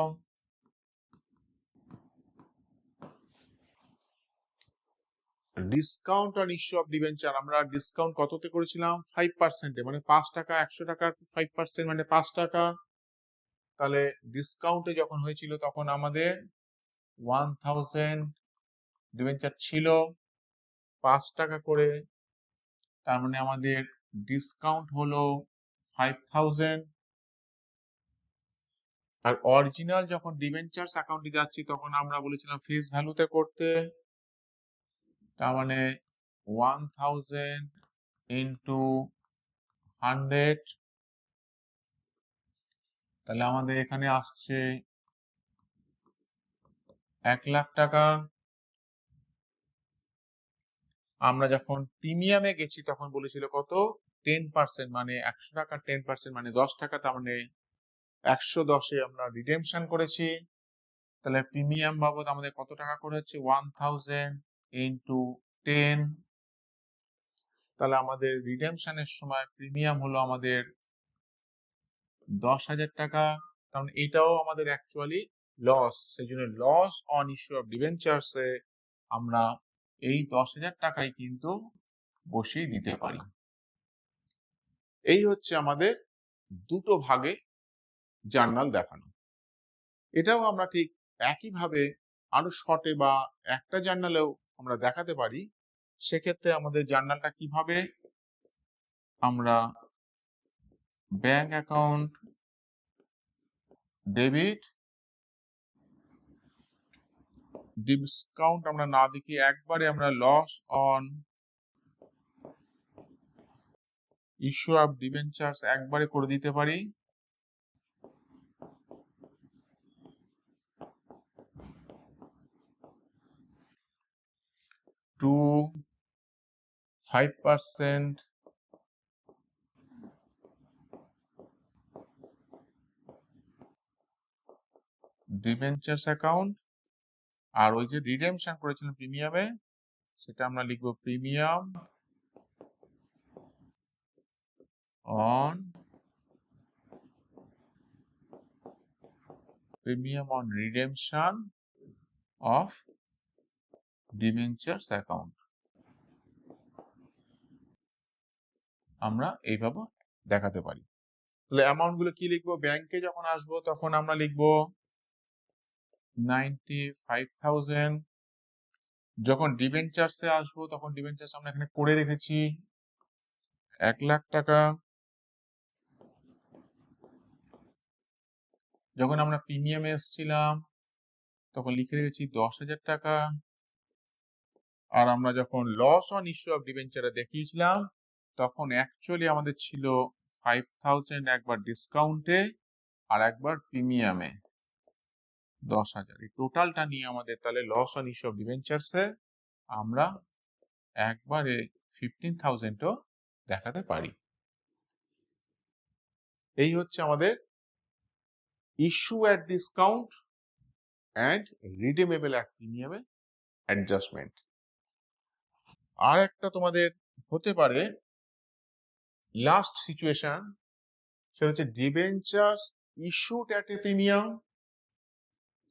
Discount on issue of debenture, আমরা ডিসকাউন্ট কততে করেছিলাম? 5%, মানে 5 টাকা, 100 টাকার 5% মানে 5 টাকা। তাহলে ডিসকাউন্টে যখন হয়েছিল তখন আমাদের 1000 ডিবেঞ্চার ছিল 5 টাকা করে, তার মানে আমাদের ডিসকাউন্ট হলো 5000। আর অরিজিনাল যখন ডিবেঞ্চার্স অ্যাকাউন্টে যাচ্ছি তখন আমরা বলেছিলাম ফেস ভ্যালুতে করতে, তার মানে 1000 ইন্টু 100, তাহলে আমাদের এখানে আসছে 1,00,000 টাকা। আমরা যখন প্রিমিয়ামে গেছি তখন বলেছিল কত? 10%, মানে 100 টাকা 10% মানে 10 টাকা, তার মানে 110-এ আমরা রিডেমশন করেছি। তাহলে প্রিমিয়াম বাবদ আমাদের কত টাকা করে হচ্ছে? 1000 ইন্টু 10, তাহলে আমাদের রিডেমশনের সময় প্রিমিয়াম হলো আমাদের 10,000 টাকা। কারণ এটাও আমাদের অ্যাকচুয়ালি লস, সেই জন্য loss on issue of debentures এ আমরা এই 10,000 টাকাই কিন্তু বসিয়ে দিতে পারি। এই হচ্ছে আমাদের দুটো ভাগে জার্নাল দেখানো। এটাও আমরা ঠিক একইভাবে আরো শর্টে বা একটা জার্নালেও আমরা দেখাতে পারি। সেক্ষেত্রে আমাদের জার্নালটা কিভাবে? আমরা ব্যাংক অ্যাকাউন্ট ডেবিট, ডিসকাউন্ট আমরা না দেখি, একবারে আমরা loss on issue of debentures একবারে করে দিতে পারি। টু 5% ডিবেঞ্চার্স অ্যাকাউন্ট, আর ওই যে রিডেমশন করেছিলাম প্রিমিয়ামে সেটা আমরা লিখবো premium on redemption of debentures account. আমরা এইভাবে দেখাতে পারি। তাহলে অ্যামাউন্ট গুলো কি লিখবো? ব্যাংকে যখন আসবো তখন আমরা লিখবো 95,000। যখন ডিবেঞ্চার্সে আসবো তখন ডিবেঞ্চার্স আমরা এখানে করে রেখেছি 1,00,000 টাকা। যখন আমরা প্রিমিয়ামে এসেছিলাম তখন লিখে রেখেছি 10,000 টাকা। আর আমরা যখন লস অন ইস্যু অফ ডিবেঞ্চারে দেখিয়েছিলাম তখন অ্যাকচুয়ালি আমাদের ছিল 5,000 একবার ডিসকাউন্টে আর একবার প্রিমিয়ামে 10,000। এই টোটালটা নিয়ে আমাদের তাহলে লস অন ইস্যু অফ ডিবেঞ্চার্সে আমরা একবারে 15,000ও দেখাতে পারি। এই হচ্ছে আমাদের issue at discount and redeemable at প্রিমিয়ামে অ্যাডজাস্টমেন্ট। আর একটা তোমাদের হতে পারে লাস্ট সিচুয়েশন, সেটা হচ্ছে debentures issued at a premium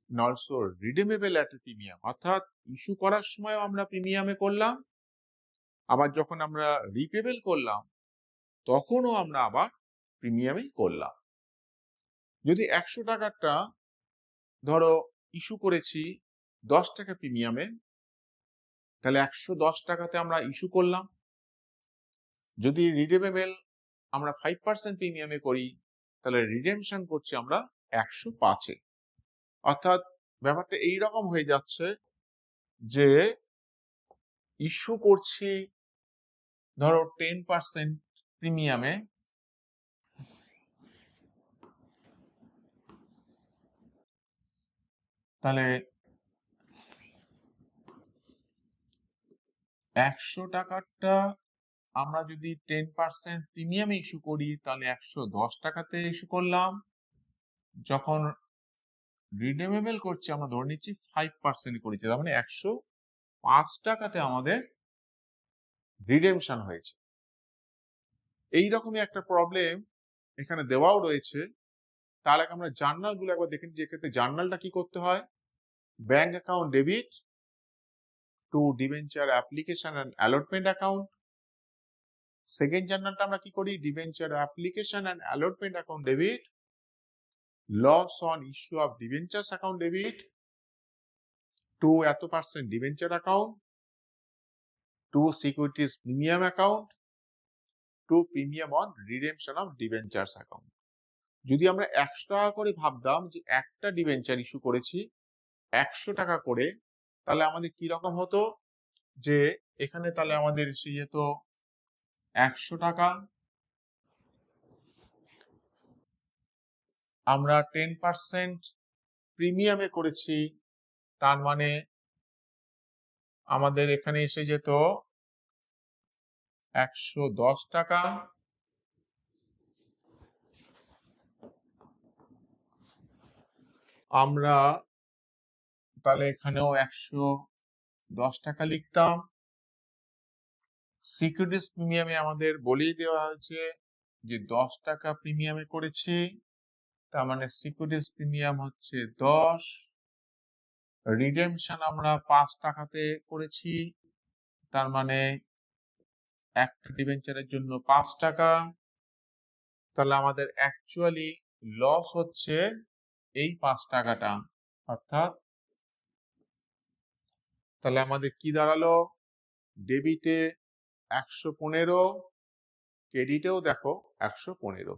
also redeemable at a premium, অর্থাৎ ইস্যু করার সময় আমরা প্রিমিয়ামে করলাম, আবার যখন আমরা রিপেবল করলাম তখনও আমরা আবার প্রিমিয়ামে করলাম। যদি 100 টাকারটা ধরো ইস্যু করেছি 10 টাকা প্রিমিয়ামে, তাহলে 110 টাকাতে আমরা ইস্যু করলাম। যদি রিডিমেবল আমরা 5% প্রিমিয়ামে করি তাহলে রিডেমশন করছি আমরা 105-এ। অর্থাৎ ব্যাপারটা এইরকম হয়ে যাচ্ছে যে ইস্যু করছি ধরো 10% প্রিমিয়ামে, তাহলে 100 টাকারটা আমরা যদি 10% প্রিমিয়ামে ইস্যু করি তাহলে 110 টাকাতে ইস্যু করলাম। যখন রিডিমেবল করছি আমরা ধরে নিচ্ছি 5% করেছি, তার মানে 105 টাকাতে আমাদের রিডেমশন হয়েছে। এইরকমই একটা প্রবলেম এখানে দেওয়াও রয়েছে। তাহলে আমরা জার্নাল গুলো একবার দেখে নিচ্ছি। এক্ষেত্রে জার্নালটা কি করতে হয়? Bank account debit to debenture application and allotment account. Second জার্নালটা আমরা কি করি, debenture application and allotment account debit, loss on issue of debentures account debit, to এত percent debenture account, to securities premium account, to premium on redemption of debentures account. যদি আমরা 100 টাকা করে ভাবতাম যে একটা ডিবেঞ্চার ইস্যু করেছি 100 টাকা করে, তাহলে আমাদের কি রকম হতো, যে এখানে তাহলে আমাদের এসে যেত 100 টাকা, আমরা 10% প্রিমিয়ামে করেছি, তার মানে আমাদের এখানে এসে যেত 110 টাকা। আমরা তাহলে এখানেও 110 টাকা লিখতাম। সিকিউরিটিজ প্রিমিয়ামে আমাদের বলেই দেওয়া হয়েছে যে 10 টাকা প্রিমিয়ামে করেছি, তার মানে সিকিউরিটিজ প্রিমিয়াম হচ্ছে 10। রিডেমশন আমরা 5 টাকাতে করেছি, তার মানে একটা ডিবেঞ্চারের জন্য 5 টাকা। তাহলে আমাদের অ্যাকচুয়ালি লস হচ্ছে এই 5 টাকাটা, অর্থাৎ তাহলে আমাদের কি দাঁড়ালো, ডেবিটে 115, ক্রেডিটেও দেখো 115।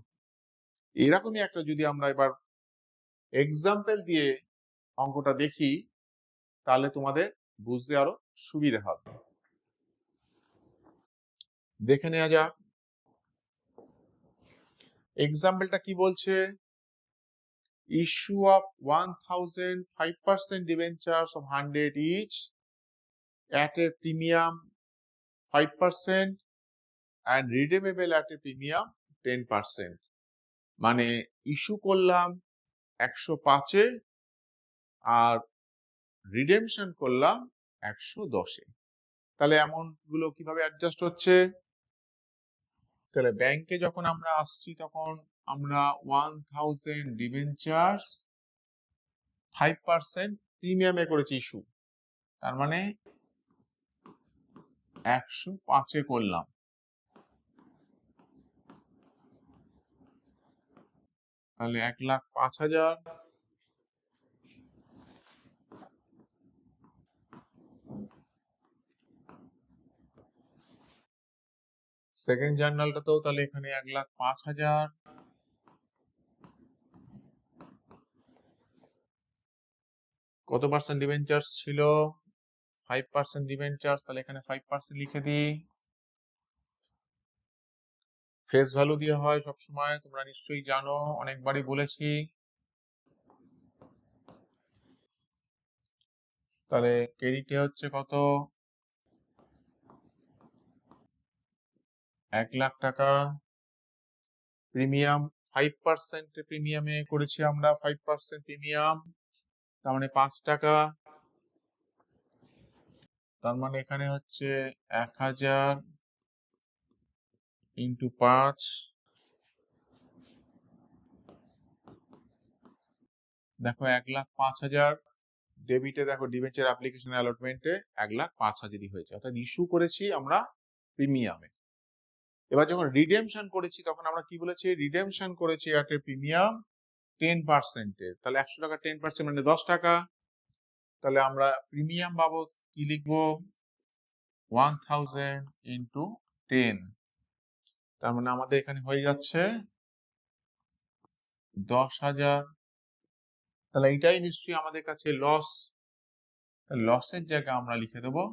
এরকমই একটা যদি আমরা এবার এক্সাম্পল দিয়ে অঙ্কটা দেখি, তাহলে তোমাদের বুঝতে আরো সুবিধা হবে। দেখে নেওয়া যাক এক্সাম্পলটা কি বলছে। Issue of 1000 5% debentures of 100 each at a premium 5% and redeemable at a premium 10%। মানে ইস্যু করলাম 105-এ আর রিডেমশন করলাম 110-এ। তাহলে এমন গুলো কিভাবে অ্যাডজাস্ট হচ্ছে, তাহলে ব্যাংকে যখন আমরা আসছি তখন আমরা 1000 ডিবেঞ্চার্স 5% প্রিমিয়ামে করেছি ইস্যু, তার মানে 105-এ করলাম। তাহলে 1,05,000। সেকেন্ড জার্নালটাতেও তাহলে এখানে 1,05,000। কত পার্সেন্ট ডিবেঞ্চার্স ছিল, 5% ডিবেঞ্চার্স, তাহলে এখানে 5% লিখে দিই। ফেস ভ্যালু দিয়ে হয় সবসময়, তোমরা নিশ্চয়ই জানো, অনেকবারই বলেছি। তাহলে ক্রেডিটে হচ্ছে কত, 1 লাখ টাকা। প্রিমিয়াম 5% প্রিমিয়ামে করেছি আমরা, 5% প্রিমিয়াম, তার মানে 5 টাকা। তার মানে এখানে হচ্ছে 1000 ইন্টু 5, দেখো 1,05,000। ডেবিটে দেখো ডিবেঞ্চার অ্যাপ্লিকেশন অ্যালটমেন্টে 1,05,000 হয়েছে, অর্থাৎ ইস্যু করেছি আমরা প্রিমিয়ামে। এবার যখন রিডেমশন করেছি তখন আমরা কি বলেছি, রিডেমশন করেছি এট এ প্রিমিয়াম 10%-এ, তাহলে 100 টাকা 10% মানে 10 টাকা। তাহলে আমরা প্রিমিয়াম বাবদ কি লিখবো, 1000 ইন্টু 10, তার মানে আমাদের এখানে হয়ে যাচ্ছে 10,000। তাহলে এটাই নিশ্চয়ই আমাদের কাছে লস, লসের জায়গায় আমরা লিখে দেবো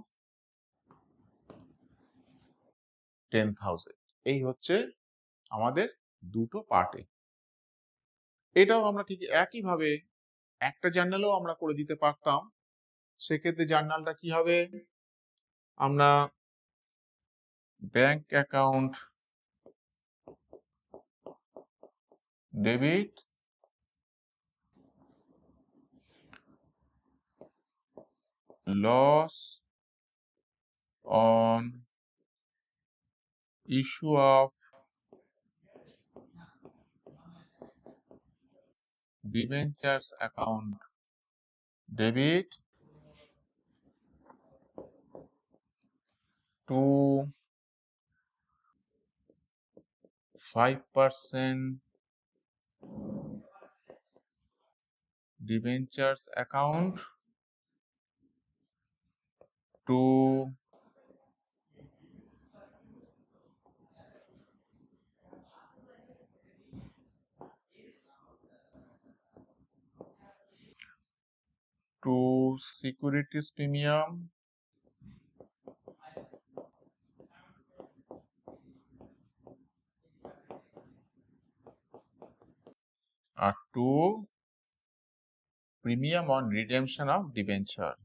10,000। এই হচ্ছে আমাদের দুটো পার্টে। এটাও আমরা ঠিক একইভাবে একটা জার্নালেও আমরা করে দিতে পারতাম। সেক্ষেত্রে জার্নালটা কি হবে, আমরা bank account debit, loss on issue of debentures account debit, to 5% debentures account to securities premium to premium on redemption of debenture.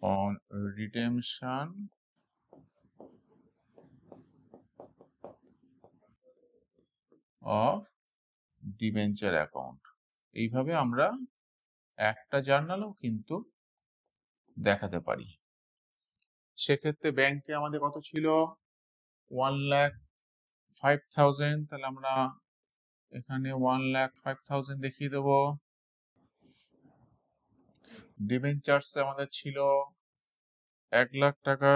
On redemption of debenture account. এইভাবে আমরা একটা জার্নালও কিন্তু দেখাতে পারি। সেক্ষেত্রে ব্যাংকে আমাদের কত ছিল? 1,05,000। তাহলে আমরা এখানে 1,05,000 দেখিয়ে দেব। ডিবেঞ্চার্স আমাদের ছিল 1,00,000 টাকা।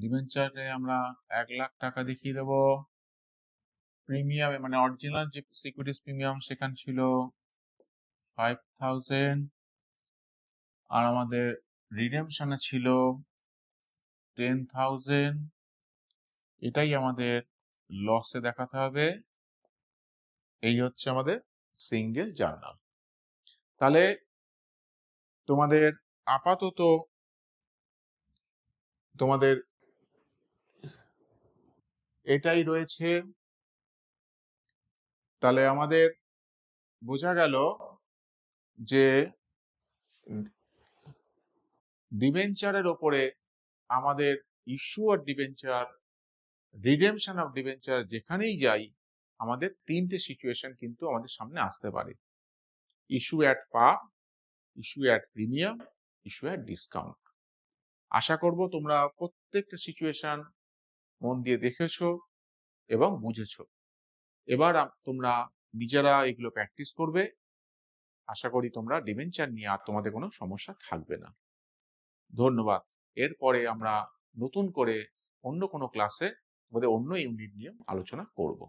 ডিবেঞ্চারে আমরা 1,00,000 টাকা দেখিয়ে দেব। প্রিমিয়ামে মানে অরিজিনাল যে সিকিউরিটিজ প্রিমিয়াম সেখানে ছিল 5,000 আর আমাদের রিডেমশনে ছিল 10,000। এটাই আমাদের লসে দেখাতে হবে। এই হচ্ছে আমাদের সিঙ্গেল জার্নাল। তাহলে তোমাদের আপাতত তোমাদের এটাই রয়েছে। তাহলে আমাদের বোঝা গেল যে ডিবেঞ্চারের ওপরে আমাদের issue of debenture, redemption of debenture যেখানেই যাই আমাদের তিনটে সিচুয়েশন কিন্তু আমাদের সামনে আসতে পারে। Issue at par, issue at premium, issue at discount. আশা করব তোমরা প্রত্যেকটা সিচুয়েশন মন দিয়ে দেখেছো এবং বুঝেছো। এবার তোমরা নিজেরা এগুলো প্র্যাকটিস করবে। আশা করি তোমরা ডিবেঞ্চার নিয়ে আর তোমাদের কোনো সমস্যা থাকবে না। ধন্যবাদ। এরপরে আমরা নতুন করে অন্য কোনো ক্লাসে অন্য ইউনিট নিয়ে আলোচনা করব।